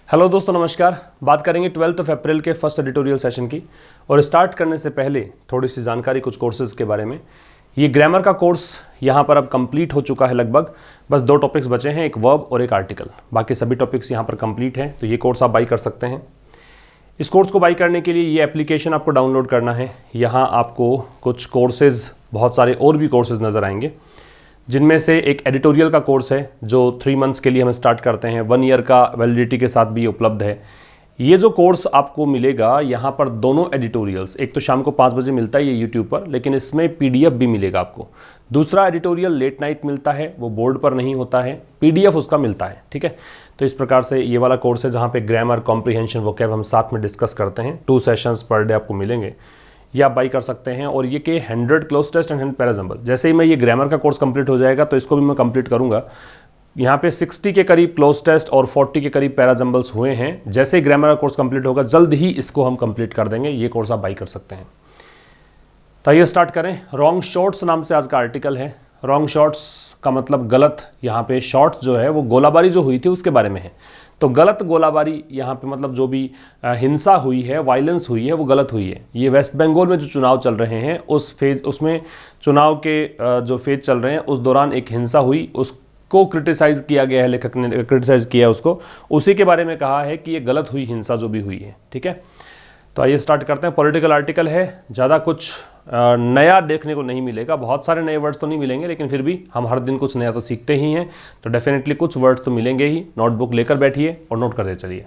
Hello दोस्तों, नमस्कार। बात करेंगे 12 अप्रैल के फर्स्ट एडिटोरियल सेशन की। और स्टार्ट करने से पहले थोड़ी सी जानकारी कुछ कोर्सेज के बारे में। ये ग्रामर का कोर्स यहाँ पर अब कंप्लीट हो चुका है लगभग। बस 2 टॉपिक्स बचे हैं, एक वर्ब और एक आर्टिकल। बाकी सभी टॉपिक्स यहाँ पर कंप्लीट हैं, तो ये कोर्स आप बाई कर सकते हैं। इस कोर्स को बाई करने के लिए ये एप्लीकेशन आपको डाउनलोड करना है। यहाँ आपको कुछ कोर्सेज, बहुत सारे और भी कोर्सेज नज़र आएंगे, जिनमें से एक एडिटोरियल का कोर्स है जो 3 मंथ्स के लिए हम स्टार्ट करते हैं। 1 ईयर का वैलिडिटी के साथ भी ये उपलब्ध है। ये जो कोर्स आपको मिलेगा यहाँ पर दोनों एडिटोरियल्स, एक तो शाम को 5 बजे मिलता है ये यूट्यूब पर, लेकिन इसमें PDF भी मिलेगा आपको। दूसरा एडिटोरियल लेट नाइट मिलता है, वो बोर्ड पर नहीं होता है, PDF उसका मिलता है। ठीक है, तो इस प्रकार से ये वाला कोर्स है जहाँ पे ग्रामर, कॉम्प्रिहेंशन, वोकैब हम साथ में डिस्कस करते हैं। 2 सेशंस पर डे आपको मिलेंगे, ये आप बाई कर सकते हैं। और ये के 100 क्लोज टेस्ट एंड 100 पैराजम्बल। जैसे ही मैं ये ग्रामर का कोर्स कंप्लीट हो जाएगा तो इसको भी मैं कंप्लीट करूंगा। यहाँ पे 60 के करीब क्लोज टेस्ट और 40 के करीब पैराजम्बल्स हुए हैं। जैसे ही ग्रामर का कोर्स कंप्लीट होगा, जल्द ही इसको हम कंप्लीट कर देंगे। ये कोर्स आप बाई कर सकते हैं। तो ये स्टार्ट करें। रॉन्ग शॉट्स नाम से आज का आर्टिकल है। रॉन्ग शॉट्स का मतलब गलत, यहाँ पे शॉट्स जो है वो गोलाबारी जो हुई थी उसके बारे में है। तो गलत गोलाबारी यहाँ पे मतलब जो भी हिंसा हुई है, वायलेंस हुई है, वो गलत हुई है। ये वेस्ट बंगाल में जो चुनाव चल रहे हैं उसमें चुनाव के जो फेज चल रहे हैं उस दौरान एक हिंसा हुई, उसको क्रिटिसाइज़ किया गया है, लेखक ने क्रिटिसाइज़ किया उसको। उसी के बारे में कहा है कि ये गलत हुई हिंसा जो भी हुई है। ठीक है, तो आइए स्टार्ट करते हैं। पॉलिटिकल आर्टिकल है, ज़्यादा कुछ नया देखने को नहीं मिलेगा। बहुत सारे नए वर्ड्स तो नहीं मिलेंगे, लेकिन फिर भी हम हर दिन कुछ नया तो सीखते ही हैं, तो डेफिनेटली कुछ वर्ड्स तो मिलेंगे ही। नोटबुक लेकर बैठिए और नोट करते चलिए।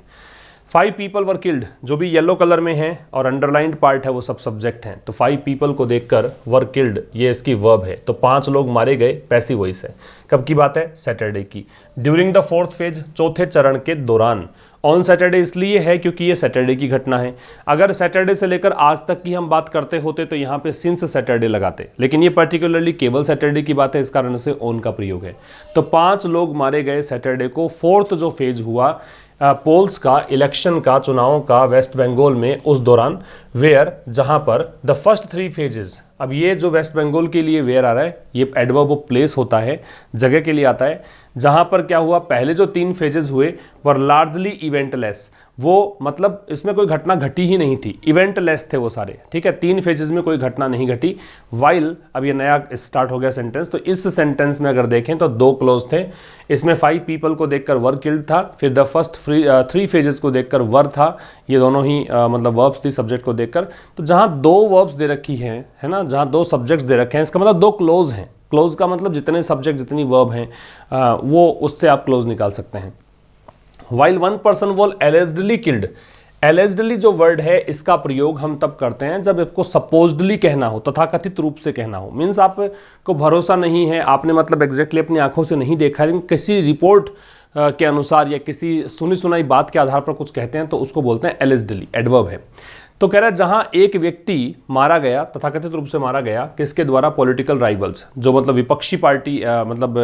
5 पीपल वर किल्ड, जो भी येलो कलर में है और अंडरलाइंड पार्ट है वो सब सब्जेक्ट हैं। तो 5 पीपल को देखकर वर किल्ड ये इसकी वर्ब है। तो 5 लोग मारे गए, पैसिव वॉइस है। कब की बात है? सैटरडे की। ड्यूरिंग द 4th फेज, चौथे चरण के दौरान। ऑन सैटरडे इसलिए है क्योंकि ये सैटरडे की घटना है। अगर सैटरडे से लेकर आज तक की हम बात करते होते तो यहाँ पे सिंस सैटरडे लगाते, लेकिन ये पर्टिकुलरली केवल सैटरडे की बात है, इस कारण से ऑन का प्रयोग है। तो 5 लोग मारे गए सैटरडे को। 4th जो फेज हुआ पोल्स का, इलेक्शन का, चुनावों का वेस्ट बंगाल में, उस दौरान वेयर, जहां पर द फर्स्ट 3 फेजेस। अब ये जो वेस्ट बंगाल के लिए वेयर आ रहा है, ये एडवर्ब ऑफ प्लेस होता है, जगह के लिए आता है। जहां पर क्या हुआ, पहले जो 3 फेजेस हुए वर लार्जली इवेंटलेस। वो मतलब इसमें कोई घटना घटी ही नहीं थी, इवेंटलेस थे वो सारे। ठीक है, 3 फेजेस में कोई घटना नहीं घटी। वाइल, अब ये नया स्टार्ट हो गया सेंटेंस। तो इस सेंटेंस में अगर देखें तो 2 क्लोज थे। इसमें 5 पीपल को देखकर वर किल्ड था, फिर द फर्स्ट 3 फेजेस को देखकर वर था। ये दोनों ही मतलब वर्ब्स थी सब्जेक्ट को देखकर। तो जहाँ 2 वर्ब्स दे रखी हैं, है ना, जहाँ 2 सब्जेक्ट्स दे रखे हैं, इसका मतलब 2 क्लोज हैं। क्लोज का मतलब जितने सब्जेक्ट, जितनी वर्ब हैं वो उससे आप क्लोज निकाल सकते हैं। While 1 person was allegedly killed. Allegedly जो वर्ड है, इसका प्रयोग हम तब करते हैं जब इसको सपोज्डली कहना हो, तथाकथित रूप से कहना हो। मीन्स आपको भरोसा नहीं है, आपने मतलब एग्जैक्टली अपनी आंखों से नहीं देखा, लेकिन किसी रिपोर्ट के अनुसार या किसी सुनी सुनाई बात के आधार पर कुछ कहते हैं, तो उसको बोलते हैं एलिजिडली, एडवर्ब है। तो कह रहा है जहां एक व्यक्ति मारा गया, तथाकथित रूप से मारा गया, किसके द्वारा? पॉलिटिकल राइवल्स, जो मतलब विपक्षी पार्टी, मतलब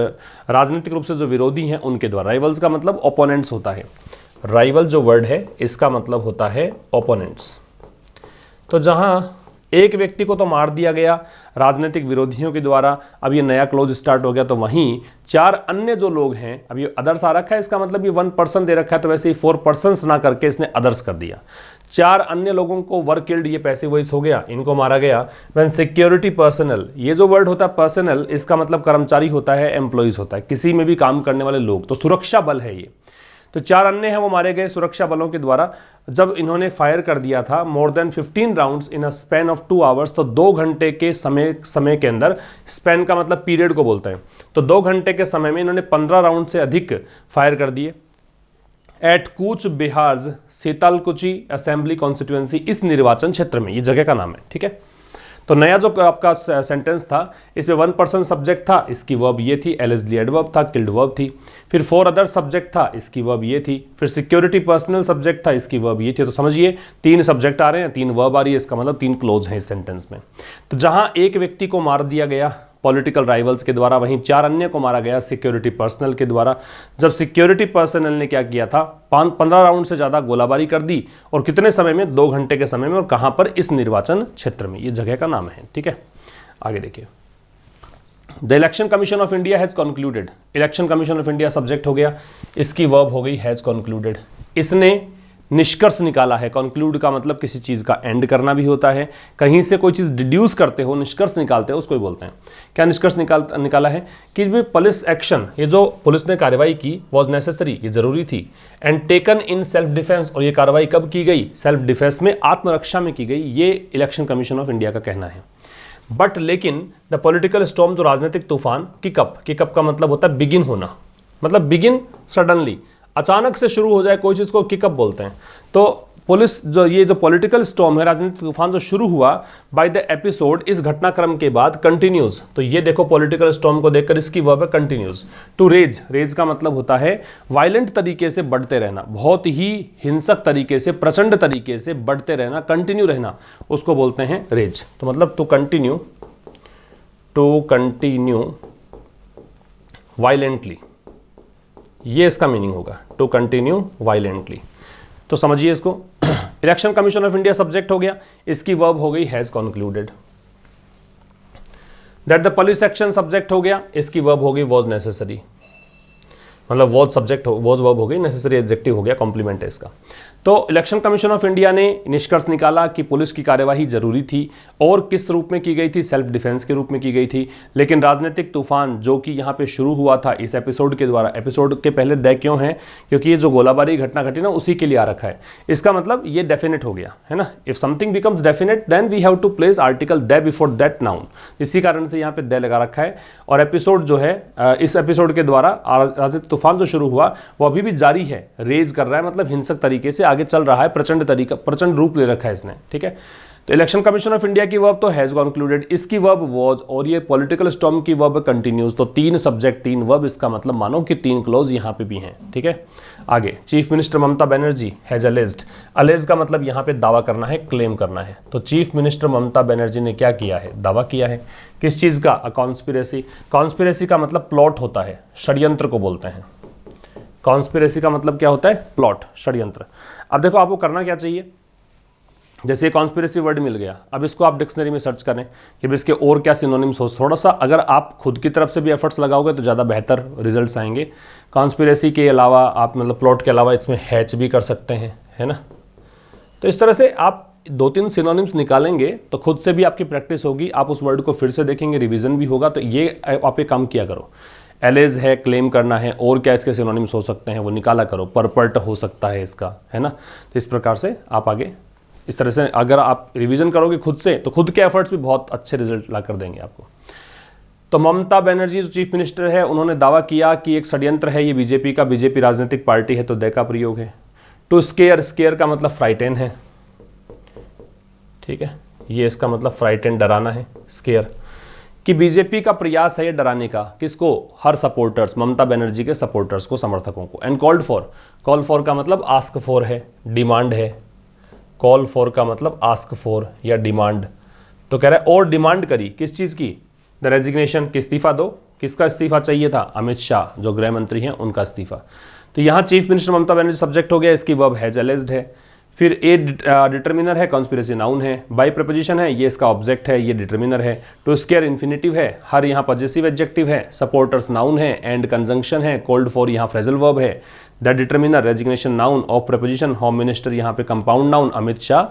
राजनीतिक रूप से जो विरोधी हैं उनके द्वारा। राइवल्स का मतलब ओपोनेंट्स होता है। राइवल जो वर्ड है इसका मतलब होता है ओपोनेंट्स। तो जहां एक व्यक्ति को तो मार दिया गया राजनीतिक विरोधियों के द्वारा, अब ये नया क्लोज स्टार्ट हो गया, तो वहीं 4 अन्य जो लोग हैं, अब ये अदर्स आ रखा है, इसका मतलब ये 1 पर्सन दे रखा है, तो वैसे ही 4 पर्सन्स ना करके इसने अदर्स कर दिया। 4 अन्य लोगों को वर किल्ड, ये पैसिव वॉइस हो गया, इनको मारा गया। व्हेन सिक्योरिटी पर्सनल, ये जो वर्ड होता है पर्सनल, इसका मतलब कर्मचारी होता है, एम्प्लॉइज होता है, किसी में भी काम करने वाले लोग। तो सुरक्षा बल है ये। तो 4 अन्य हैं वो मारे गए सुरक्षा बलों के द्वारा जब इन्होंने फायर कर दिया था more than 15 rounds in a span of 2 hours. तो 2 घंटे के समय के अंदर, स्पैन का मतलब पीरियड को बोलते हैं, तो 2 घंटे के समय में इन्होंने 15 राउंड से अधिक फायर कर दिए। Eight Cooch Behar Sitalkuchi assembly constituency, इस निर्वाचन क्षेत्र में, ये जगह का नाम है। ठीक है, तो नया जो आपका सेंटेंस था, इसमें 1 पर्सन सब्जेक्ट था, इसकी वर्ब ये थी, एलिजिडली एडवर्ब था, किल्ड वर्ब थी। फिर 4 अदर सब्जेक्ट था, इसकी वर्ब ये थी। फिर सिक्योरिटी पर्सनल सब्जेक्ट था, इसकी वर्ब ये थी। तो समझिए 3 सब्जेक्ट आ रहे हैं, 3 वर्ब आ रही है, इसका मतलब 3 क्लोज हैं इस सेंटेंस में। तो जहां एक व्यक्ति को मार दिया गया पॉलिटिकल राइवल्स के द्वारा, वहीं 4 अन्य को मारा गया सिक्योरिटी पर्सनल के द्वारा। जब सिक्योरिटी पर्सनल ने क्या किया था, 15 राउंड से ज़्यादा गोलाबारी कर दी, और कितने समय में? 2 घंटे के समय में। और कहाँ पर? इस निर्वाचन क्षेत्र में, ये जगह का नाम है। ठीक है, आगे देखिए। The election commission of India has concluded. Election commission of India subject हो गया, इसकी वर्ब हो गई हैज़ कंक्लूडेड। इसने निष्कर्ष निकाला है। कंक्लूड का मतलब किसी चीज़ का एंड करना भी होता है, कहीं से कोई चीज़ डिड्यूस करते हो, निष्कर्ष निकालते हो, उसको ही बोलते हैं। क्या निष्कर्ष निकाला है कि भाई पुलिस एक्शन, ये जो पुलिस ने कार्रवाई की, वॉज नेसेसरी, ये जरूरी थी, and taken in self defence, और ये कार्रवाई कब की गई? सेल्फ डिफेंस में, आत्मरक्षा में की गई, ये इलेक्शन कमीशन ऑफ इंडिया का कहना है। बट लेकिन द पॉलिटिकल स्टॉर्म, जो राजनीतिक तूफान, किकअप का मतलब होता है बिगिन होना, मतलब बिगिन सडनली, अचानक से शुरू हो जाए कोई चीज़ को किकअप बोलते हैं। तो पुलिस ये जो पॉलिटिकल स्टॉर्म है, राजनीतिक तूफान जो शुरू हुआ बाय द एपिसोड, इस घटनाक्रम के बाद कंटिन्यूज, तो ये देखो पॉलिटिकल स्टॉर्म को देखकर इसकी वर्ब है कंटिन्यूज। टू रेज, रेज का मतलब होता है वायलेंट तरीके से बढ़ते रहना, बहुत ही हिंसक तरीके से, प्रचंड तरीके से बढ़ते रहना, कंटिन्यू रहना, उसको बोलते हैं रेज। तो मतलब टू कंटिन्यू वायलेंटली, ये इसका मीनिंग होगा, टू कंटिन्यू वायलेंटली। तो समझिए इसको। Election commission of India subject हो गया, इसकी वर्ब हो गई has concluded. That the police action subject हो गया, इसकी वर्ब हो गई वॉज नेसेसरी, मतलब वॉज सब्जेक्ट वॉज वर्ब हो गई, नेसेसरी एडजेक्टिव हो गया, कॉम्प्लीमेंट है इसका। तो इलेक्शन कमीशन ऑफ इंडिया ने निष्कर्ष निकाला कि पुलिस की कार्यवाही जरूरी थी, और किस रूप में की गई थी? सेल्फ डिफेंस के रूप में की गई थी। लेकिन राजनीतिक तूफान जो कि यहाँ पे शुरू हुआ था इस एपिसोड के द्वारा, एपिसोड के पहले द क्यों है? क्योंकि ये जो गोलाबारी घटना घटी ना, उसी के लिए आ रखा है। इसका मतलब ये डेफिनेट हो गया है ना। If something becomes definite then we have to place article the before that noun, इसी कारण से यहाँ पे द लगा रखा है। और एपिसोड जो है, इस एपिसोड के द्वारा राजनीतिक तूफान जो शुरू हुआ वो अभी भी जारी है, रेज कर रहा है, मतलब हिंसक तरीके से आगे चल रहा है, प्रचंड रूप ले रखा है इसने, ठीक है। तो इलेक्शन कमीशन ऑफ इंडिया की वर्ब तो हैज कंक्लूडेड, इसकी वर्ब वॉज, और ये पॉलिटिकल स्टॉर्म की वर्ब कंटिन्यूज। तो 3 सब्जेक्ट 3 वर्ब, इसका मतलब मानो कि 3 क्लोज यहाँ पे भी हैं, ठीक है। आगे, chief minister Mamata Banerjee has alleged, alleged का मतलब यहाँ पे दावा करना है, क्लेम करना है। तो चीफ मिनिस्टर ममता बनर्जी ने क्या किया है? दावा किया है। किस चीज का? अ कॉन्स्पिरेसी। कॉन्स्पिरेसी का मतलब प्लॉट होता है, षड्यंत्र को बोलते हैं। कॉन्स्पिरेसी का मतलब क्या होता है? प्लॉट, षड्यंत्र। अब देखो आपको करना क्या चाहिए, जैसे कॉन्स्पिरेसी वर्ड मिल गया, अब इसको आप डिक्शनरी में सर्च करें कि इसके और क्या सिनोनिम्स हो। थोड़ा सा अगर आप खुद की तरफ से भी एफर्ट्स लगाओगे तो ज़्यादा बेहतर रिजल्ट्स आएंगे। कॉन्स्पिरेसी के अलावा आप मतलब प्लॉट के अलावा इसमें हैच भी कर सकते हैं, है ना। तो इस तरह से आप 2-3 सिनोनिम्स निकालेंगे तो खुद से भी आपकी प्रैक्टिस होगी, आप उस वर्ड को फिर से देखेंगे, रिविजन भी होगा। तो ये आप एक काम किया करो, एलेज है, क्लेम करना है, और क्या इसके सिनोनिम्स हो सकते हैं वो निकाला करो। परपर्ट हो सकता है इसका, है ना। तो इस प्रकार से आप आगे इस तरह से अगर आप रिवीजन करोगे खुद से तो खुद के एफर्ट्स भी बहुत अच्छे रिजल्ट ला कर देंगे आपको। तो ममता बनर्जी जो चीफ मिनिस्टर है, उन्होंने दावा किया कि एक षड्यंत्र है ये बीजेपी का, बीजेपी राजनीतिक पार्टी है, तो द का प्रयोग है। टू स्केयर, स्केयर का मतलब फ्राइटेन है, ठीक है, ये इसका मतलब फ्राइटेन, डराना है, स्केयर, कि बीजेपी का प्रयास है ये डराने का, किसको? हर सपोर्टर्स, ममता बनर्जी के सपोर्टर्स को, समर्थकों को। And called for, call for का मतलब आस्क फॉर है, डिमांड है। कॉल फॉर का मतलब आस्क फॉर या डिमांड। तो कह रहा है और डिमांड करी, किस चीज़ की? द रेजिग्नेशन, कि इस्तीफा दो। किसका इस्तीफा चाहिए था? अमित शाह जो गृह मंत्री हैं उनका इस्तीफा। तो यहाँ chief minister Mamata Banerjee subject हो गया, इसकी वर्ब हैज अलेज्ड है। फिर ए डिटर्मिनर है, कॉन्स्पिरेसी नाउन है। बाई प्रपोजिशन है, ये इसका ऑब्जेक्ट है, ये डिटर्मिनर है। टू स्केयर इन्फिनिटिव है, हर यहाँ पॉजेसिव एडजेक्टिव है। सपोर्टर्स नाउन है, एंड कंजंक्शन है। कोल्ड फॉर यहाँ फ्रेजल वर्ब है। The determiner resignation noun, of preposition home minister यहाँ पे compound noun, Amit Shah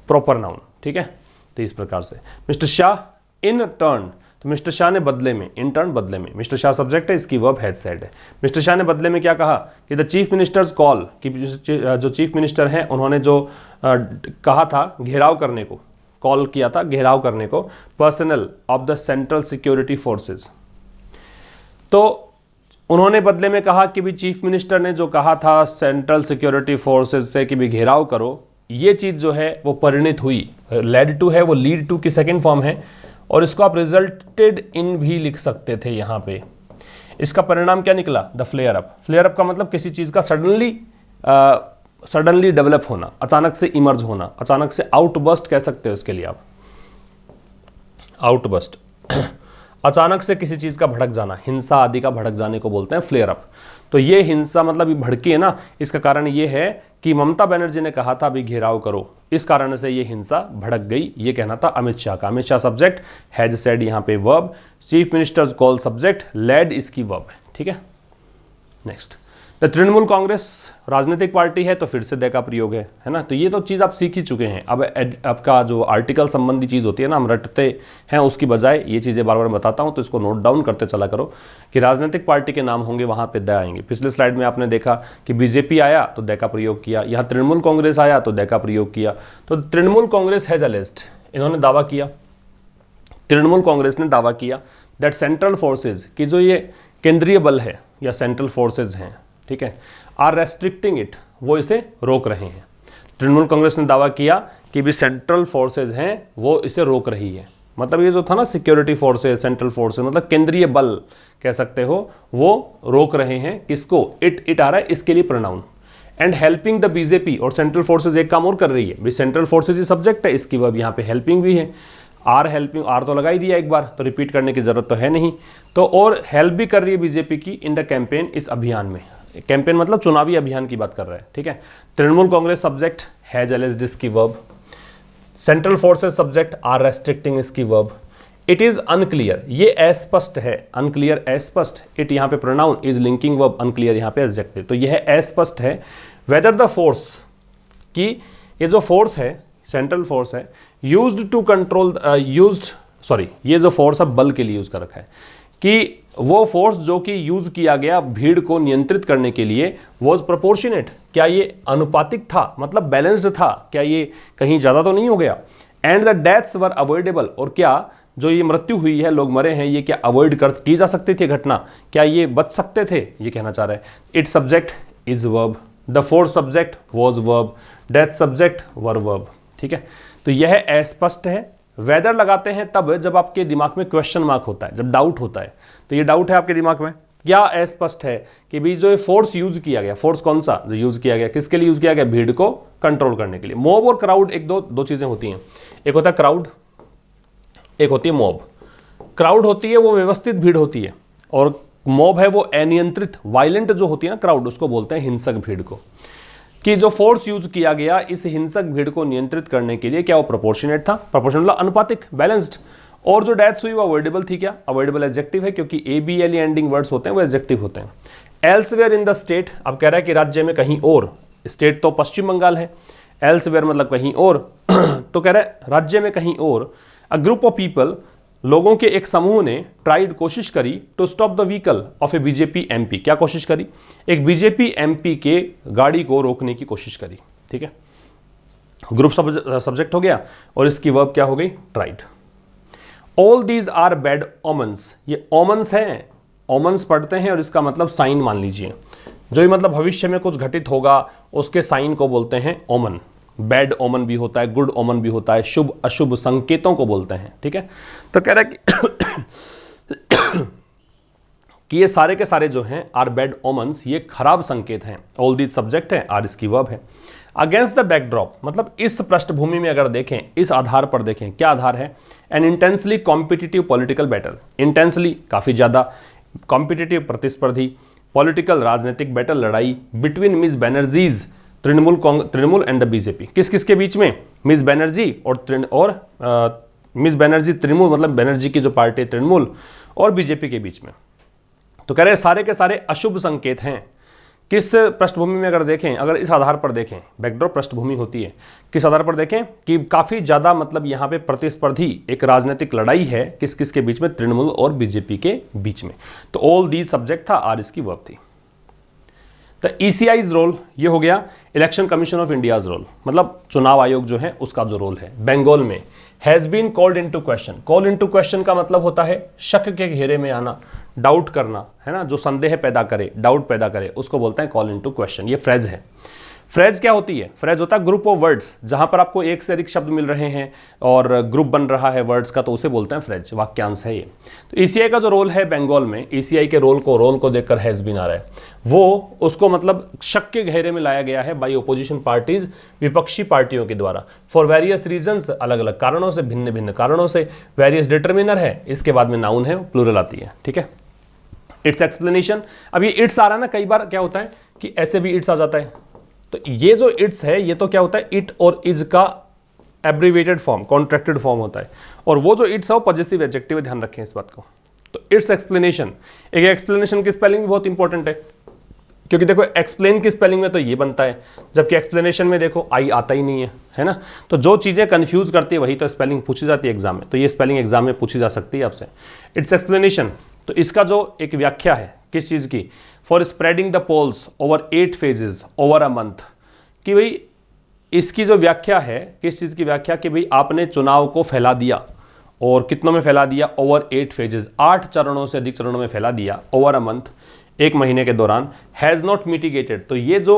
proper noun, ठीक है। तो इस प्रकार से मिस्टर शाह इन टर्न, तो मिस्टर शाह ने बदले में, इन टर्न बदले में, मिस्टर शाह सब्जेक्ट है, इसकी वर्ब हैज सेड है। मिस्टर शाह ने बदले में क्या कहा कि द चीफ मिनिस्टर्स कॉल, कि जो चीफ मिनिस्टर हैं उन्होंने जो कहा था घेराव करने को, कॉल किया था घेराव करने को, personal of the central security forces. तो उन्होंने बदले में कहा कि भी चीफ मिनिस्टर ने जो कहा था सेंट्रल सिक्योरिटी फोर्सेज से कि भी घेराव करो, ये चीज़ जो है वो परिणित हुई, लेड टू है वो लीड टू की सेकेंड फॉर्म है, और इसको आप रिजल्टेड इन भी लिख सकते थे यहाँ पे। इसका परिणाम क्या निकला? The flare up. Flare up का मतलब किसी चीज़ का सडनली डेवलप होना, अचानक से इमर्ज होना, अचानक से आउटबर्स्ट कह सकते हो इसके लिए आप, आउटबर्स्ट। अचानक से किसी चीज़ का भड़क जाना, हिंसा आदि का भड़क जाने को बोलते हैं फ्लेयर अप। तो ये हिंसा मतलब ये भड़की है ना, इसका कारण ये है कि ममता बनर्जी ने कहा था अभी घेराव करो, इस कारण से ये हिंसा भड़क गई, ये कहना था अमित शाह का। Amit Shah subject, has said यहाँ पे verb, chief ministers call subject, led इसकी वर्ब है, ठीक है। नेक्स्ट, द तृणमूल कांग्रेस राजनीतिक पार्टी है तो फिर से द का प्रयोग है ना। तो ये तो चीज़ आप सीख ही चुके हैं। अब आपका जो आर्टिकल संबंधी चीज़ होती है ना, हम रटते हैं उसकी बजाय ये चीज़ें बार बार बताता हूँ, तो इसको नोट डाउन करते चला करो कि राजनीतिक पार्टी के नाम होंगे वहाँ पे द आएंगे। पिछले स्लाइड में आपने देखा कि बीजेपी आया तो द का प्रयोग किया, यहाँ तृणमूल कांग्रेस आया तो द का प्रयोग किया। तो तृणमूल कांग्रेस हैज अलेज्ड, इन्होंने दावा किया, तृणमूल कांग्रेस ने दावा किया दैट सेंट्रल फोर्सेज की जो ये केंद्रीय बल है या सेंट्रल फोर्सेज हैं, ठीक है, आर रेस्ट्रिक्टिंग इट, वो इसे रोक रहे हैं। तृणमूल कांग्रेस ने दावा किया कि भी सेंट्रल फोर्सेज हैं वो इसे रोक रही है। मतलब ये जो था ना सिक्योरिटी फोर्सेज, सेंट्रल फोर्सेज, मतलब केंद्रीय बल कह सकते हो, वो रोक रहे हैं किसको, इट आ रहा है इसके लिए pronoun, and helping the BJP, और सेंट्रल फोर्सेज एक काम और कर रही है, भी सेंट्रल फोर्सेज ही सब्जेक्ट है, इसकी वर्ब यहाँ पे हेल्पिंग भी है। आर हेल्पिंग, आर तो लगा ही दिया एक बार, तो रिपीट करने की जरूरत तो है नहीं। तो और हेल्प भी कर रही है बीजेपी की इन द कैंपेन, इस अभियान में। कैंपेन मतलब चुनावी अभियान की बात कर रहा है, ठीक है। Trinamool Congress subject has alleged इसकी verb, central forces subject are restricting इसकी वर्ब। इट इज अनक्लियर, ये अस्पष्ट है, अनक्लियर अस्पष्ट, इट यहाँ पे pronoun, is linking verb, unclear यहाँ पे एडजेक्टिव, तो यह अस्पष्ट है वेदर द फोर्स, की ये जो फोर्स है सेंट्रल फोर्स है, यूज्ड टू कंट्रोल ये जो फोर्स अब बल के लिए यूज कर रखा है, कि वो फोर्स जो कि यूज किया गया भीड़ को नियंत्रित करने के लिए वॉज प्रोपोर्शनेट, क्या ये अनुपातिक था, मतलब बैलेंस्ड था, क्या ये कहीं ज्यादा तो नहीं हो गया। And the deaths were avoidable, और क्या जो ये मृत्यु हुई है, लोग मरे हैं, ये क्या अवॉइड की जा सकती थी घटना, क्या ये बच सकते थे, ये कहना चाह रहा है। It subject is verb, the force subject was verb, death subject were verb, ठीक है। तो यह अस्पष्ट है। वेदर लगाते हैं तब जब आपके दिमाग में क्वेश्चन मार्क होता है, जब डाउट होता है, तो ये डाउट है आपके दिमाग में, क्या अस्पष्ट है कि भी जो फोर्स यूज किया गया, फोर्स कौन सा जो यूज किया गया, किसके लिए यूज किया गया, भीड़ को कंट्रोल करने के लिए। मॉब और क्राउड एक दो चीजें होती हैं, एक होता है क्राउड, एक होती है मॉब। क्राउड होती है वो व्यवस्थित भीड़ होती है, और मॉब है वो अनियंत्रित वायलेंट जो होती है ना क्राउड, उसको बोलते हैं हिंसक भीड़ को। कि जो फोर्स यूज किया गया इस हिंसक भीड़ को नियंत्रित करने के लिए, क्या वो प्रोपोर्शनेट था, प्रोपोर्शनल मतलब अनुपातिक, बैलेंस्ड। और जो डेथ्स हुई वो अवॉइडेबल थी, क्या अवॉइडेबल एडजेक्टिव है, क्योंकि ABLE एंडिंग वर्ड्स होते हैं वो एडजेक्टिव होते हैं। एल्सवेयर इन द स्टेट, अब कह रहा है कि राज्य में कहीं और, स्टेट तो पश्चिम बंगाल है, एल्सवेयर मतलब कहीं और तो कह रहा है राज्य में कहीं और, अ ग्रुप ऑफ पीपल, लोगों के एक समूह ने ट्राइड कोशिश करी to stop the vehicle of a BJP MP, क्या कोशिश करी, एक बीजेपी MP के गाड़ी को रोकने की कोशिश करी, ठीक है। ग्रुप सब्जेक्ट हो गया और इसकी वर्ब क्या हो गई, tried. All these are bad omens, ये ओमन्स हैं, ओमन्स पढ़ते हैं और इसका मतलब साइन मान लीजिए, जो ही मतलब भविष्य में कुछ घटित होगा उसके साइन को बोलते हैं ओमन। बैड ओमन भी होता है, गुड ओमन भी होता है, शुभ अशुभ संकेतों को बोलते हैं, ठीक है। तो कह रहा है कि ये सारे के सारे जो हैं आर बैड ओमन्स, ये खराब संकेत हैं। ऑल दीज सब्जेक्ट है, आर इसकी वर्ब है। अगेंस्ट द बैकड्रॉप, मतलब इस पृष्ठभूमि में अगर देखें, इस आधार पर देखें, क्या आधार है, an intensely competitive political battle, intensely काफी ज्यादा, कॉम्पिटिटिव प्रतिस्पर्धी, पॉलिटिकल राजनीतिक बैटल लड़ाई, between Miss Banerjee's Trinamool and the BJP, किस किस के बीच में, मिस बनर्जी और मिस बनर्जी तृणमूल, मतलब बनर्जी की जो पार्टी तृणमूल और बीजेपी के बीच में। तो कह रहे हैं सारे के सारे अशुभ संकेत हैं। किस पृष्ठभूमि में अगर देखें, अगर इस आधार पर देखें, बैकड्रॉप पृष्ठभूमि होती है, किस आधार पर देखें कि काफी ज्यादा मतलब यहाँ पे प्रतिस्पर्धी एक राजनीतिक लड़ाई है, किस किस के बीच में, तृणमूल और बीजेपी के बीच में। तो ऑल दीज सब्जेक्ट था, आर इसकी वर्ब थी। तो ECI's रोल ये हो गया, election commission of India's role, मतलब चुनाव आयोग जो है उसका जो रोल है। बंगाल में has been called into question, call into question का मतलब होता है शक के घेरे में आना, डाउट करना, है ना, जो संदेह पैदा करे, डाउट पैदा करे, उसको बोलते हैं कॉल इनटू क्वेश्चन। ये फ्रेज है। फ्रेज क्या होती है, फ्रेज होता है ग्रुप ऑफ वर्ड्स, जहां पर आपको एक से अधिक शब्द मिल रहे हैं और ग्रुप बन रहा है वर्ड्स का, तो उसे बोलते हैं फ्रेज, वाक्यांश है ये। तो ECI का जो रोल है बंगाल में, ECI के रोल को देखकर हैज बीन आ रहा है, वो उसको मतलब शक के घेरे में लाया गया है बाई ओपोजिशन पार्टीज, विपक्षी पार्टियों के द्वारा, फॉर वेरियस रीजंस, अलग अलग कारणों से, भिन्न भिन्न कारणों से। वेरियस डिटर्मिनर है, इसके बाद में नाउन है, प्लूरल आती है, ठीक है। इट्स एक्सप्लेनेशन, अब ये इट्स आ रहा है ना, कई बार क्या होता है कि ऐसे भी इट्स आ जाता है, तो ये जो इट्स है ये तो क्या होता है, इट और इज का एब्रीवेटेड फॉर्म, कॉन्ट्रैक्टेड फॉर्म होता है, और वो जो इट्स है वो पॉजिटिव एडजेक्टिव है, ध्यान रखें इस बात को। तो इट्स एक्सप्लेनेशन, एक एक्सप्लेनेशन की स्पेलिंग भी बहुत इंपॉर्टेंट है, क्योंकि देखो एक्सप्लेन की स्पेलिंग में तो ये बनता है, जबकि एक्सप्लेनेशन में देखो आई आता ही नहीं है ना। तो जो चीज़ें कंफ्यूज करती है वही तो स्पेलिंग पूछी जाती है एग्जाम में, तो ये स्पेलिंग एग्जाम में पूछी जा सकती है आपसे। इट्स एक्सप्लेनेशन, तो इसका जो एक व्याख्या है किस चीज़ की, for spreading the polls over 8 phases over a month, कि भाई इसकी जो व्याख्या है, किस चीज़ की व्याख्या, कि भाई आपने चुनाव को फैला दिया, और कितनों में फैला दिया, ओवर 8 फेजेस, 8 चरणों से अधिक चरणों में फैला दिया, ओवर अ मंथ, एक महीने के दौरान, हैज़ नॉट मिटिगेटेड, तो ये जो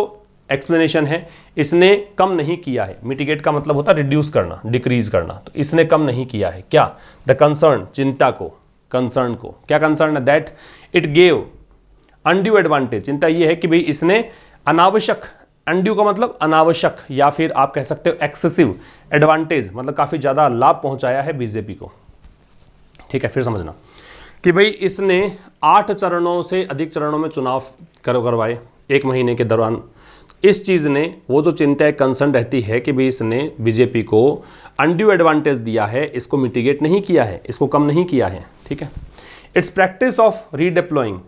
एक्सप्लेनेशन है इसने कम नहीं किया है। मिटिगेट का मतलब होता है रिड्यूस करना, डिक्रीज करना, तो इसने कम नहीं किया है क्या, द कंसर्न, चिंता को, कंसर्न को, क्या कंसर्न है, that it gave undue advantage, चिंता ये है कि भाई इसने अनावश्यक, अनड्यू का मतलब अनावश्यक, या फिर आप कह सकते हो एक्सेसिव एडवांटेज, मतलब काफ़ी ज़्यादा लाभ पहुंचाया है बीजेपी को। ठीक है, फिर समझना कि भाई इसने 8 चरणों से अधिक चरणों में चुनाव करवाए एक महीने के दौरान। इस चीज़ ने वो जो चिंता है, कंसर्न रहती है कि भाई इसने बीजेपी को अनड्यू एडवांटेज दिया है, इसको मिटिगेट नहीं किया है, इसको कम नहीं किया है। ठीक है, it's practice of redeploying,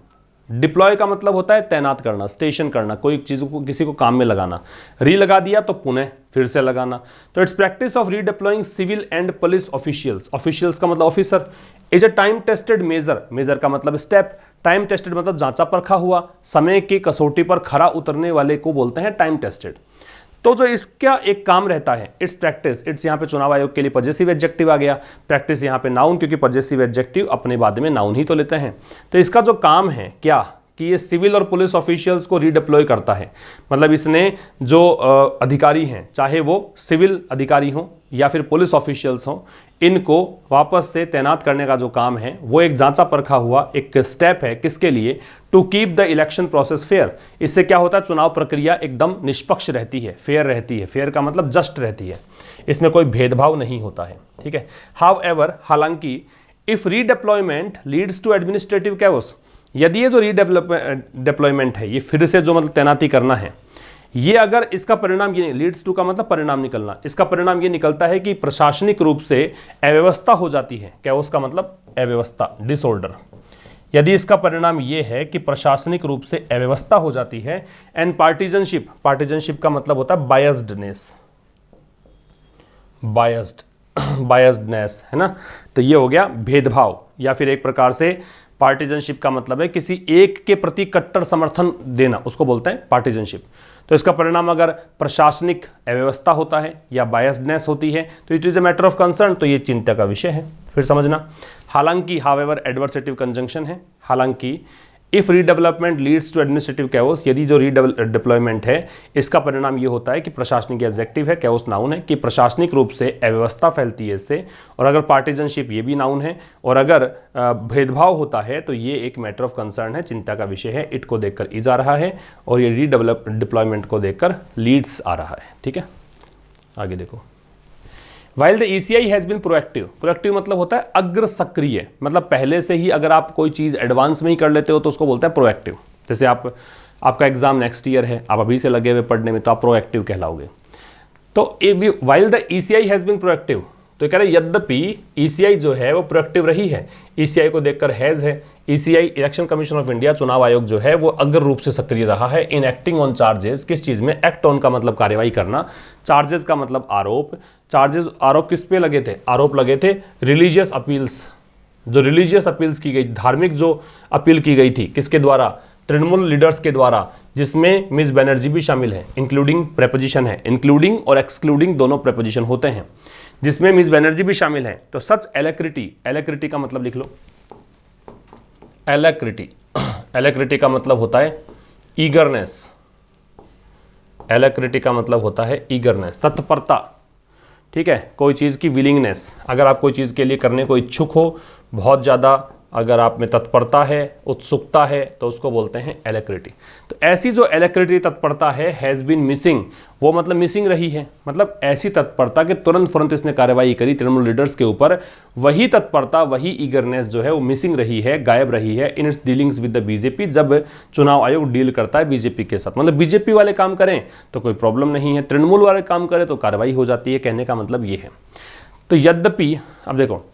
deploy का मतलब होता है तैनात करना, स्टेशन करना, कोई चीज़ को किसी को काम में लगाना, री लगा दिया तो पुनः फिर से लगाना। तो it's practice of redeploying civil and police officials, officials का मतलब officer, is a time tested measure, measure का मतलब स्टेप, टाइम टेस्टेड मतलब जांचा परखा हुआ, समय की कसौटी पर खरा उतरने वाले को बोलते हैं टाइम टेस्टेड। तो जो इसका एक काम रहता है, इट्स प्रैक्टिस, इट्स यहाँ पे चुनाव आयोग के लिए पॉजेसिव एडजेक्टिव आ गया, प्रैक्टिस यहाँ पे नाउन, क्योंकि पॉजेसिव एडजेक्टिव अपने बाद में नाउन ही तो लेते हैं। तो इसका जो काम है क्या, कि ये सिविल और पुलिस ऑफिशियल्स को रीडिप्लॉय करता है, मतलब इसने जो अधिकारी हैं, चाहे वो सिविल अधिकारी हों या फिर पुलिस ऑफिशियल्स हों, इनको वापस से तैनात करने का जो काम है वो एक जांचा परखा हुआ एक स्टेप है, किसके लिए, to keep the election process fair. इससे क्या होता है, चुनाव प्रक्रिया एकदम निष्पक्ष रहती है, फेयर रहती है, फेयर का मतलब जस्ट रहती है, इसमें कोई भेदभाव नहीं होता है। ठीक है, हाउएवर, हालांकि, if redeployment leads to administrative chaos, यदि ये जो रीडिप्लॉयमेंट है, ये फिर से जो मतलब तैनाती करना है, ये अगर इसका परिणाम ये, लीड्स टू का मतलब परिणाम निकलना, इसका परिणाम ये निकलता है कि प्रशासनिक रूप से अव्यवस्था हो जाती है, कैओस का मतलब अव्यवस्था, डिसऑर्डर, यदि इसका परिणाम ये है कि प्रशासनिक रूप से अव्यवस्था हो जाती है, एंड पार्टीजनशिप, पार्टीजनशिप का मतलब होता है बायस्डनेस, बायस्डनेस है ना, तो ये हो गया भेदभाव, या फिर एक प्रकार से पार्टीजनशिप का मतलब है किसी एक के प्रति कट्टर समर्थन देना, उसको बोलते हैं पार्टीजनशिप। तो इसका परिणाम अगर प्रशासनिक अव्यवस्था होता है या बायस्डनेस होती है तो it is a matter of concern, तो ये चिंता का विषय है। फिर समझना, हालांकि, हाउएवर एडवर्सेटिव कंजंक्शन है, हालांकि, if redevelopment leads to administrative chaos, यदि जो रीडेवलपमेंट है इसका परिणाम ये होता है कि प्रशासनिक एडजेक्टिव है, कैओस नाउन है, कि प्रशासनिक रूप से अव्यवस्था फैलती है इससे, और अगर पार्टीजनशिप ये भी नाउन है, और अगर भेदभाव होता है तो ये एक मैटर ऑफ कंसर्न है, चिंता का विषय है। इट को देखकर इज आ रहा है और ये रीडेवलपमेंट को देखकर लीड्स आ रहा है। ठीक है, आगे देखो, while the ECI has been proactive, proactive मतलब होता है अग्र सक्रिय, मतलब पहले से ही अगर आप कोई चीज़ एडवांस में ही कर लेते हो तो उसको बोलते हैं प्रोएक्टिव। जैसे आपका एग्जाम नेक्स्ट ईयर है, आप अभी से लगे हुए पढ़ने में, तो आप प्रोएक्टिव कहलाओगे। तो while the ECI has been proactive, तो कह रहे यद्यपि ECI जो है वो प्रोएक्टिव रही है, ECI को देखकर हैज़ है, ECI election commission of India, चुनाव आयोग जो है वो अग्र रूप से सक्रिय रहा है इन एक्टिंग ऑन चार्जेस, किस चीज़ में, एक्ट ऑन का मतलब कार्रवाई करना, चार्जेस का मतलब आरोप, चार्जेस, आरोप किस पे लगे थे, आरोप लगे थे रिलीजियस अपील्स, जो रिलीजियस अपील्स की गई, धार्मिक जो अपील की गई थी, किसके द्वारा, तृणमूल लीडर्स के द्वारा, जिसमें मिस बनर्जी भी शामिल है, इंक्लूडिंग प्रेपोजिशन है, इंक्लूडिंग और एक्सक्लूडिंग दोनों प्रेपोजिशन होते हैं, जिसमें मिस बनर्जी भी शामिल है। तो सच एलेक्रिटी, एलेक्रिटी का मतलब लिख लो, एलेक्रिटी, एलेक्रिटी का मतलब होता है ईगरनेस, एलेक्रिटी का मतलब होता है ईगरनेस, तत्परता। ठीक है, कोई चीज़ की विलिंगनेस, अगर आप कोई चीज़ के लिए करने को इच्छुक हो, बहुत ज़्यादा अगर आप में तत्परता है, उत्सुकता है, तो उसको बोलते हैं एलेक्रिटी। तो ऐसी जो एलेक्रिटी, तत्परता है, हैज़ बीन मिसिंग, वो मतलब मिसिंग रही है, मतलब ऐसी तत्परता कि तुरंत इसने कार्रवाई करी तृणमूल लीडर्स के ऊपर, वही तत्परता, वही ईगरनेस जो है वो मिसिंग रही है, गायब रही है in its dealings with the BJP, जब चुनाव आयोग डील करता है बीजेपी के साथ। मतलब बीजेपी वाले काम करें तो कोई प्रॉब्लम नहीं है, तृणमूल वाले काम करें तो कार्रवाई हो जाती है, कहने का मतलब ये है। तो यद्यपि, अब देखो,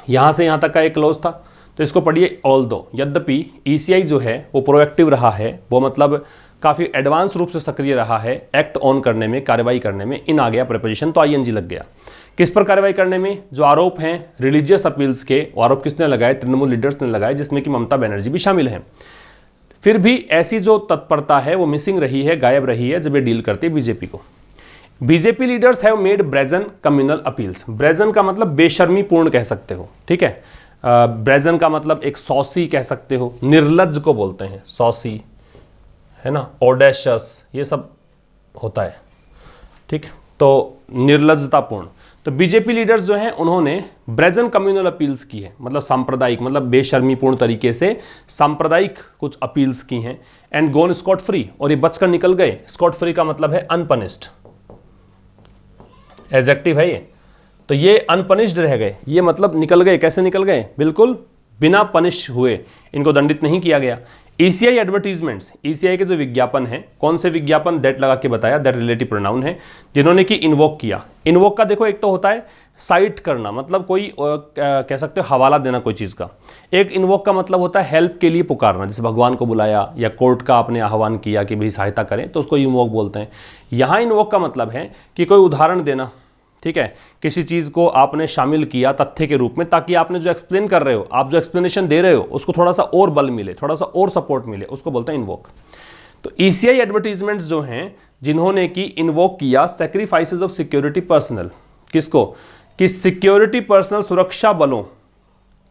यहाँ से यहाँ तक का एक क्लोज था, तो इसको पढ़िए ऑल्दो, यद्यपि ईसीआई जो है वो प्रोएक्टिव रहा है, वो मतलब काफ़ी एडवांस रूप से सक्रिय रहा है एक्ट ऑन करने में, कार्रवाई करने में। इन आ गया प्रीपोजिशन, तो आईएनजी लग गया। किस पर कार्रवाई करने में? जो आरोप हैं रिलीजियस अपील्स के, वो आरोप किसने लगाए? तृणमूल लीडर्स ने लगाए, जिसमें कि ममता बनर्जी भी शामिल हैं। फिर भी ऐसी जो तत्परता है वो मिसिंग रही है, गायब रही है जब ये डील करती है बीजेपी को। BJP leaders have made brazen communal appeals. Brazen का मतलब बेशर्मी पूर्ण कह सकते हो, ठीक है। ब्रेजन का मतलब एक सॉसी कह सकते हो, निर्लज्ज को बोलते हैं सॉसी, है ना, ऑडेशियस, ये सब होता है, ठीक। तो निर्लज्जतापूर्ण। तो बीजेपी लीडर्स जो हैं उन्होंने ब्रेजन कम्युनल अपील्स की है, मतलब सांप्रदायिक, मतलब बेशर्मीपूर्ण तरीके से सांप्रदायिक कुछ अपील्स की हैं। एंड गोन स्कॉट फ्री, और ये बचकर निकल गए। स्कॉट फ्री का मतलब है अनपनिश्ड, एडजेक्टिव है ये। तो ये अनपनिश्ड रह गए, ये मतलब निकल गए। कैसे निकल गए? बिल्कुल बिना पनिश हुए, इनको दंडित नहीं किया गया। ईसीआई एडवर्टीजमेंट्स, ईसीआई के जो विज्ञापन हैं, कौन से विज्ञापन? दैट लगा के बताया, दैट रिलेटिव प्रोनाउन है, जिन्होंने कि इन्वोक किया। इन्वोक का देखो, एक तो होता है साइट करना, मतलब कोई कह सकते हो हवाला देना कोई चीज़ का। एक इन्वोक का मतलब होता है हेल्प के लिए पुकारना, जैसे भगवान को बुलाया या कोर्ट का आपने आह्वान किया कि भाई सहायता करें, तो उसको इन्वोक बोलते हैं। यहाँ इन्वोक का मतलब है कि कोई उदाहरण देना, ठीक है, किसी चीज़ को आपने शामिल किया तथ्य के रूप में, ताकि आपने जो एक्सप्लेन कर रहे हो, आप जो एक्सप्लेनेशन दे रहे हो, उसको थोड़ा सा और बल मिले, थोड़ा सा और सपोर्ट मिले, उसको बोलते हैं इन्वोक। तो ईसीआई एडवर्टीजमेंट्स जो हैं, जिन्होंने कि इन्वोक किया सैक्रिफाइसेस ऑफ सिक्योरिटी पर्सनल, किसको? कि सिक्योरिटी पर्सनल, सुरक्षा बलों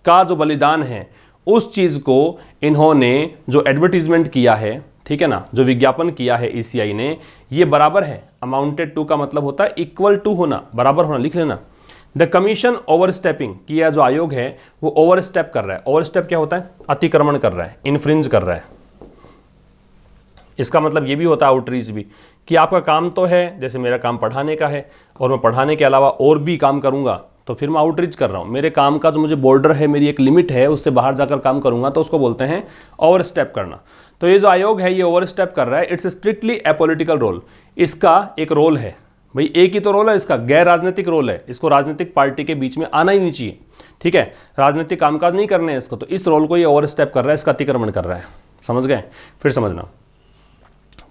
का जो बलिदान है, उस चीज़ को इन्होंने जो एडवर्टीजमेंट किया है, ठीक है ना, जो विज्ञापन किया है ईसीआई ने, ये बराबर है। अमाउंटेड टू का मतलब होता है इक्वल टू होना, बराबर होना, लिख लेना। द कमीशन ओवरस्टेपिंग, कि यह जो आयोग है वो ओवरस्टेप कर रहा है। ओवरस्टेप क्या होता है? अतिक्रमण कर रहा है, इन्फ्रिंज कर रहा है। इसका मतलब ये भी होता है आउटरीच भी, कि आपका काम तो है, जैसे मेरा काम पढ़ाने का है और मैं पढ़ाने के अलावा और भी काम करूंगा, तो फिर मैं आउटरीच कर रहा हूँ। मेरे काम का जो मुझे बॉर्डर है, मेरी एक लिमिट है, उससे बाहर जाकर काम करूंगा, तो उसको बोलते हैं ओवरस्टेप करना। तो ये जो आयोग है ये ओवरस्टेप कर रहा है। इट्स स्ट्रिक्टली एपॉलिटिकल रोल, इसका एक रोल है भाई, एक ही तो रोल है इसका, गैर राजनीतिक रोल है। इसको राजनीतिक पार्टी के बीच में आना ही नहीं चाहिए, ठीक है, राजनीतिक कामकाज नहीं करने हैं इसको। तो इस रोल को ये ओवरस्टेप कर रहा है, इसका अतिक्रमण कर रहा है। समझ गए? फिर समझना,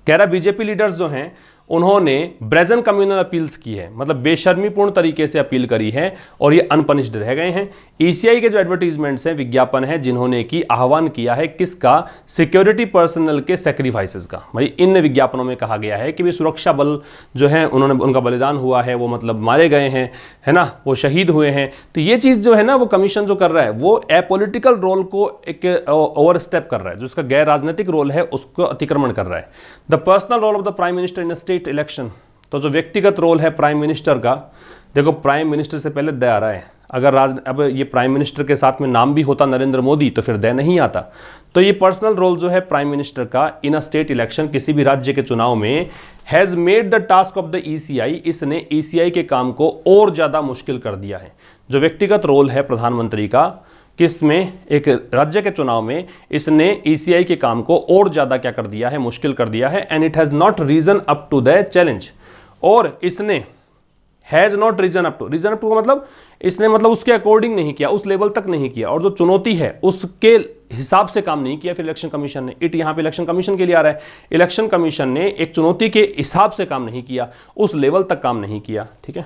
कह रहा बीजेपी लीडर्स जो हैं उन्होंने ब्रेजन कम्युनल अपील्स की है, मतलब बेशर्मीपूर्ण तरीके से अपील करी है, और ये अनपनिश्ड रह गए हैं। ईसीआई के जो एडवर्टीजमेंट्स हैं, विज्ञापन है, जिन्होंने की आह्वान किया है किसका? सिक्योरिटी पर्सनल के सैक्रिफाइसेस का। भाई इन विज्ञापनों में कहा गया है कि भी सुरक्षा बल जो है उन्होंने, उनका बलिदान हुआ है, वो मतलब मारे गए हैं, है ना, वो शहीद हुए हैं। तो ये चीज़ जो है ना, वो कमीशन जो कर रहा है वो एपॉलिटिकल रोल को एक ओवरस्टेप कर रहा है, जो इसका गैर राजनीतिक रोल है उसको अतिक्रमण कर रहा है। The personal role of the prime minister in state election, तो जो व्यक्तिगत रोल है प्राइम मिनिस्टर का, देखो प्राइम मिनिस्टर से पहले द आ रहा है। अगर अब ये प्राइम मिनिस्टर के साथ में नाम भी होता नरेंद्र मोदी तो फिर द नहीं आता। तो ये पर्सनल रोल जो है प्राइम मिनिस्टर का इन अ स्टेट इलेक्शन, किसी भी राज्य के चुनाव में, has made the task of the ECI, इसने ईसीआई के काम को और ज्यादा मुश्किल कर दिया है। जो व्यक्तिगत रोल है प्रधानमंत्री का किसमें? एक राज्य के चुनाव में, इसने ईसीआई के काम को और ज्यादा क्या कर दिया है? मुश्किल कर दिया है। And it has not risen up to the challenge, और इसने has not risen up to मतलब इसने मतलब उसके अकॉर्डिंग नहीं किया, उस लेवल तक नहीं किया, और जो चुनौती है उसके हिसाब से काम नहीं किया। फिर इलेक्शन कमीशन ने, इट यहां पे इलेक्शन कमीशन के लिए आ रहा है, इलेक्शन कमीशन ने एक चुनौती के हिसाब से काम नहीं किया, उस लेवल तक काम नहीं किया, ठीक है।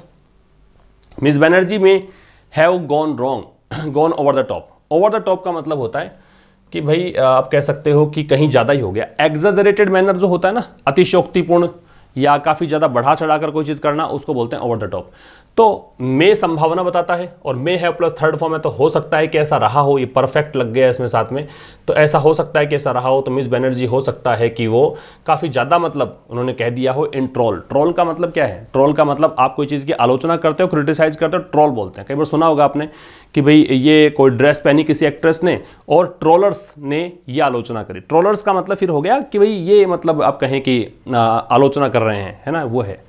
मिस बनर्जी में have gone wrong, gone over the top. Over the top का मतलब होता है कि भाई आप कह सकते हो कि कहीं ज़्यादा ही हो गया। एग्जैजरेटेड मैनर जो होता है ना, अतिशयोक्तिपूर्ण या काफ़ी ज़्यादा बढ़ा चढ़ाकर कोई चीज़ करना, उसको बोलते हैं ओवर द टॉप। तो मे संभावना बताता है, और मे है प्लस थर्ड फॉर्म है, तो हो सकता है कि ऐसा रहा हो। ये परफेक्ट लग गया इसमें साथ में, तो ऐसा हो सकता है कि ऐसा रहा हो। तो मिस बनर्जी हो सकता है कि वो काफ़ी ज़्यादा मतलब उन्होंने कह दिया हो इन ट्रोल। ट्रोल का मतलब क्या है? ट्रोल का मतलब आप कोई चीज़ की आलोचना करते हो, क्रिटिसाइज करते हो, ट्रोल बोलते हैं। कई बार सुना होगा आपने कि भाई ये कोई ड्रेस पहनी किसी एक्ट्रेस ने और ट्रोलर्स ने ये आलोचना करी। ट्रोलर्स का मतलब फिर हो गया कि भाई ये मतलब आप कहें कि आलोचना कर रहे हैं, है ना, वो है।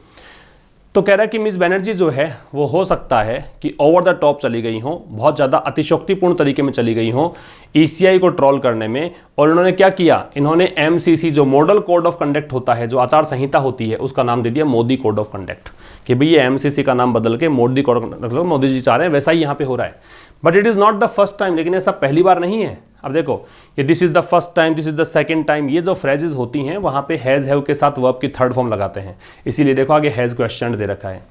तो कह रहा है कि मिस बनर्जी जो है वो हो सकता है कि ओवर द टॉप चली गई हो, बहुत ज़्यादा अतिशयोक्तिपूर्ण तरीके में चली गई हो ईसीआई को ट्रोल करने में। और इन्होंने क्या किया? इन्होंने एमसीसी, जो मॉडल कोड ऑफ कंडक्ट होता है, जो आचार संहिता होती है, उसका नाम दे दिया मोदी कोड ऑफ कंडक्ट, कि भाई ये एमसीसी का नाम बदल के मोदी कोड, मतलब मोदी जी चाह रहे हैं, वैसा ही यहाँ पे हो रहा है। But it is not the first time, लेकिन ऐसा पहली बार नहीं है। अब देखो ये this is the first time, this is the second time, ये जो फ्रेजेस होती हैं वहां पे हैज हैव के साथ वर्ब की थर्ड फॉर्म लगाते हैं, इसीलिए देखो आगे हैज क्वेश्चन दे रखा है।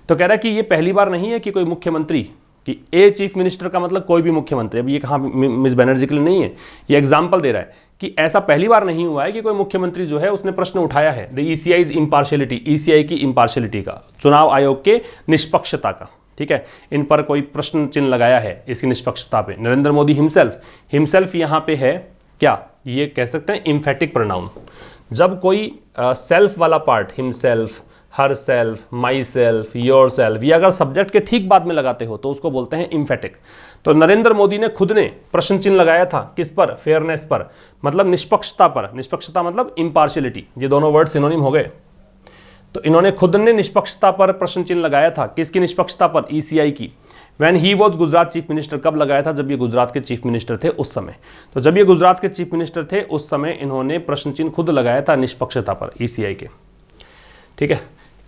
तो कह रहा है कि ये पहली बार नहीं है कि कोई मुख्यमंत्री, कि ए चीफ मिनिस्टर का मतलब कोई भी मुख्यमंत्री, अब ये कहाँ मिस बनर्जी के लिए नहीं है, ये एग्जाम्पल दे रहा है कि ऐसा पहली बार नहीं हुआ है कि कोई मुख्यमंत्री जो है उसने प्रश्न उठाया है द ईसीआईज इम्पार्शियलिटी, ईसीआई की इम्पार्शियलिटी का, चुनाव आयोग के निष्पक्षता का, ठीक है, इन पर कोई प्रश्न चिन्ह लगाया है इसकी निष्पक्षता पे। नरेंद्र मोदी हिमसेल्फ यहाँ पे है क्या, ये कह सकते हैं इम्फेटिक प्रोनाउन। जब कोई सेल्फ वाला part, himself, her self, my self, your self, ये अगर सब्जेक्ट के ठीक बाद में लगाते हो तो उसको बोलते हैं इम्फेटिक। तो नरेंद्र मोदी ने खुद ने प्रश्न चिन्ह लगाया था किस पर, फेयरनेस पर, मतलब निष्पक्षता पर, निष्पक्षता मतलब इम्पार्शियलिटी, ये दोनों वर्ड सिनोनिम हो गए। तो इन्होंने खुद ने निष्पक्षता पर प्रश्न चिन्ह लगाया था, किसकी निष्पक्षता पर, ईसीआई की। When he was Gujarat chief minister, कब लगाया था, जब ये गुजरात के चीफ मिनिस्टर थे उस समय। तो जब ये गुजरात के चीफ मिनिस्टर थे उस समय इन्होंने प्रश्न चिन्ह खुद लगाया था निष्पक्षता पर, ईसीआई के, ठीक है।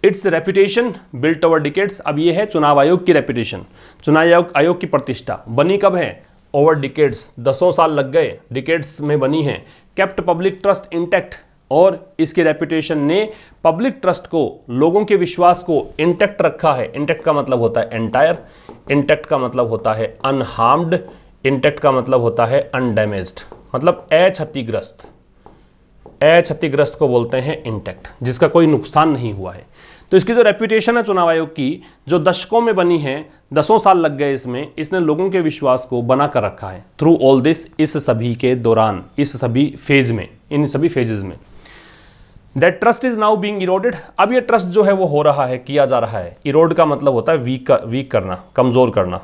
It's reputation built over decades, अब ये है चुनाव आयोग की रेपुटेशन, चुनाव आयोग की प्रतिष्ठा बनी कब है, ओवर डिकेड्स, 10 साल लग गए, डिकेड्स में बनी है। केप्ट पब्लिक ट्रस्ट इंटैक्ट, और इसकी रेपुटेशन ने पब्लिक ट्रस्ट को, लोगों के विश्वास को इंटैक्ट रखा है। इंटैक्ट का मतलब होता है एंटायर, इंटैक्ट का मतलब होता है अनहार्म्ड, इंटैक्ट का मतलब होता है अनडैमेज्ड, मतलब अक्षतिग्रस्त, अक्षतिग्रस्त को बोलते हैं इंटैक्ट, जिसका कोई नुकसान नहीं हुआ है। तो इसकी जो रेपुटेशन है चुनाव आयोग की, जो दशकों में बनी है, 10 साल लग गए इसमें, इसने लोगों के विश्वास को बना कर रखा है। थ्रू ऑल दिस, इस सभी के दौरान, इस सभी फेज में, इन सभी फेजेस में। That trust is now being eroded, अब ये ट्रस्ट जो है वो हो रहा है, किया जा रहा है। इरोड का मतलब होता है वीक करना, कमजोर करना,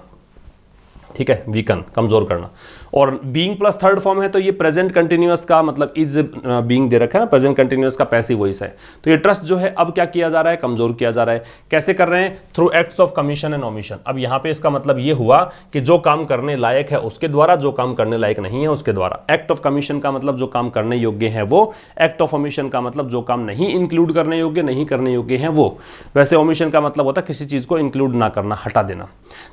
ठीक है, वीकन, कमजोर करना। और बीइंग प्लस थर्ड फॉर्म है तो ये प्रेजेंट कंटिन्यूअस का मतलब इज बीइंग दे रखा है ना, प्रेजेंट कंटिन्यूअस का पैसिव वॉइस है। तो ये ट्रस्ट जो है अब क्या किया जा रहा है, कमजोर किया जा रहा है। कैसे कर रहे हैं, through acts of commission and omission. अब यहाँ पे इसका मतलब ये हुआ कि जो काम करने लायक है उसके द्वारा, जो काम करने लायक नहीं है उसके द्वारा। एक्ट ऑफ कमीशन का मतलब जो काम करने योग्य है वो, एक्ट ऑफ ओमिशन का मतलब जो काम नहीं इंक्लूड करने योग्य, नहीं करने योग्य है वो। वैसे ओमिशन का मतलब होता है किसी चीज को इंक्लूड ना करना, हटा देना।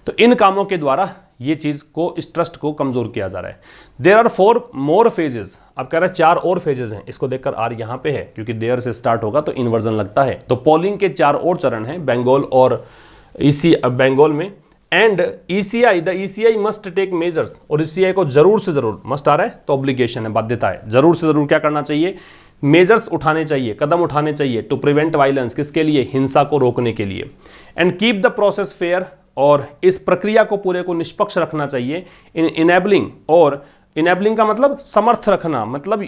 तो इन कामों के द्वारा ये चीज को, इस ट्रस्ट को कमजोर किया जा रहा है। देयर आर 4 more phases, अब कह रहा है 4 और फेजेस हैं। इसको देखकर आर यहां पे है क्योंकि देयर से स्टार्ट होगा तो इन्वर्जन लगता है। तो पोलिंग के 4 और चरण हैं बंगाल और बंगाल में। And ECI, the ECI must take measures, और ईसीआई को जरूर से जरूर, मस्ट आ रहा है तो ऑब्लिगेशन है, बाध्यता है, जरूर से जरूर क्या करना चाहिए, मेजर्स उठाने चाहिए, कदम उठाने चाहिए, टू प्रिवेंट वायलेंस, किसके लिए, हिंसा को रोकने के लिए। And keep the process fair, और इस प्रक्रिया को पूरे को निष्पक्ष रखना चाहिए। इन इनेबलिंग, और इनेबलिंग का मतलब समर्थ रखना, मतलब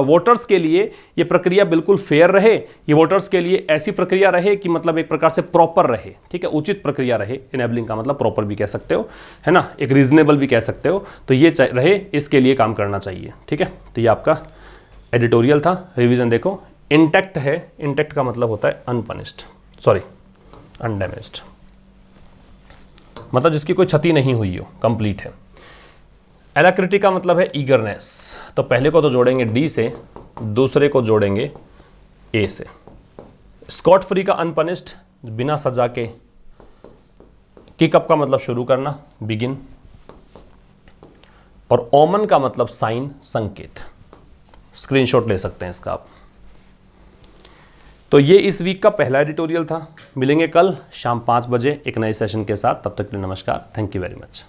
वोटर्स के लिए ये प्रक्रिया बिल्कुल फेयर रहे, ये वोटर्स के लिए ऐसी प्रक्रिया रहे कि मतलब एक प्रकार से प्रॉपर रहे, ठीक है, उचित प्रक्रिया रहे। इनेबलिंग का मतलब प्रॉपर भी कह सकते हो, है ना, एक रीजनेबल भी कह सकते हो। तो ये रहे, इसके लिए काम करना चाहिए, ठीक है। तो ये आपका एडिटोरियल था। रिवीजन देखो, इंटैक्ट है, इंटैक्ट का मतलब होता है अनपनिश्ड, सॉरी अनडैमेज्ड, मतलब जिसकी कोई क्षति नहीं हुई हो, कंप्लीट है। एलाक्रिटी का मतलब है ईगरनेस, तो पहले को तो जोड़ेंगे डी से, दूसरे को जोड़ेंगे ए से। स्कॉट फ्री का अनपनिश्ड, बिना सजा के। किकअप का मतलब शुरू करना, बिगिन। और ओमन का मतलब साइन, संकेत। स्क्रीनशॉट ले सकते हैं इसका आप। तो ये इस वीक का पहला एडिटोरियल था। मिलेंगे कल शाम 5 बजे एक नए सेशन के साथ, तब तक के लिए नमस्कार, थैंक यू वेरी मच।